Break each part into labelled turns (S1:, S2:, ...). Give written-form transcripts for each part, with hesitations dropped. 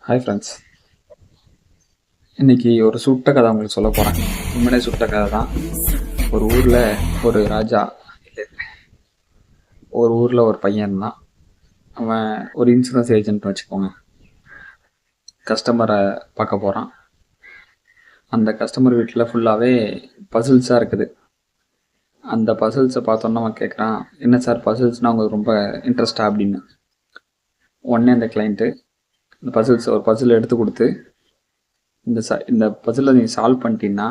S1: Hi friends. இன்றைக்கி ஒரு சுட்ட கதை உங்களுக்கு சொல்ல போகிறேன். உண்மையிலே சுட்ட கதை தான். ஒரு ஊரில் ஒரு ராஜா ஒரு ஊரில் ஒரு பையன் இருந்தான். அவன் ஒரு இன்சூரன்ஸ் ஏஜென்ட்னு வச்சுக்கோங்க. கஸ்டமரை பார்க்க போகிறான். அந்த கஸ்டமர் வீட்டில் ஃபுல்லாகவே பசில்ஸாக இருக்குது. அந்த பசில்ஸை பார்த்தோன்னா அவன் கேட்குறான், என்ன சார் பசில்ஸ்னால் உங்களுக்கு ரொம்ப இன்ட்ரெஸ்டாக அப்படின்னு. உடனே அந்த கிளைண்ட்டு இந்த பசில்ஸ் ஒரு பசில் எடுத்து கொடுத்து, இந்த பசிலை நீ சால்வ் பண்ணிட்டீங்கன்னா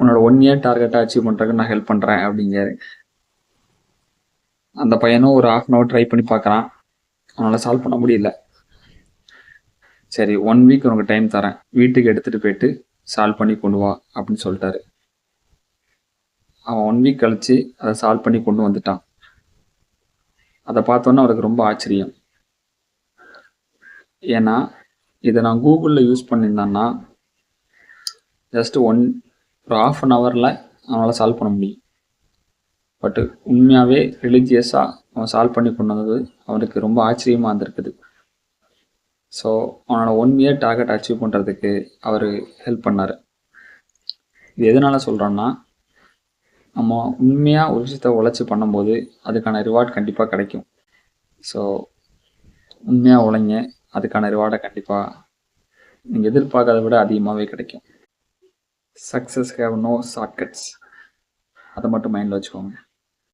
S1: உன்னோட 1 இயர் டார்கெட்டை அச்சீவ் பண்ணுறதுக்கு நான் ஹெல்ப் பண்ணுறேன் அப்படிங்கிறாரு. அந்த பையனும் ஒரு 1/2 hour ட்ரை பண்ணி பார்க்குறான். அவனால் சால்வ் பண்ண முடியல. சரி 1 வீக் உனக்கு டைம் தரேன், வீட்டுக்கு எடுத்துகிட்டு போயிட்டு சால்வ் பண்ணி கொண்டு வா அப்படின்னு சொல்லிட்டாரு. அவன் 1 வீக் கழித்து அதை சால்வ் பண்ணி கொண்டு வந்துட்டான். அதை பார்த்தோன்னே அவருக்கு ரொம்ப ஆச்சரியம். ஏன்னா இதை நான் கூகுளில் யூஸ் பண்ணியிருந்தான்னா ஜஸ்ட் ஒரு 1/2 hour அவனால் சால்வ் பண்ண முடியும். பட்டு உண்மையாகவே ரிலீஜியஸாக அவன் சால்வ் பண்ணி கொண்டு வந்தது அவனுக்கு ரொம்ப ஆச்சரியமாக இருந்திருக்குது. ஸோ அவனோட 1 இயர் டார்கெட் அச்சீவ் பண்ணுறதுக்கு அவர் ஹெல்ப் பண்ணார். இது எதனால் சொல்கிறோன்னா, நம்ம உண்மையாக ஒரு விஷயத்தை உழைச்சி பண்ணும்போது அதுக்கான ரிவார்ட் கண்டிப்பாக கிடைக்கும். ஸோ உண்மையாக உழைங்க, அதுக்கான ரிவார்டை கண்டிப்பாக நீங்கள் எதிர்பார்க்கறத விட அதிகமாகவே கிடைக்கும். Success have no shortcuts. அதை மட்டும் மைண்டில் வச்சுக்கோங்க.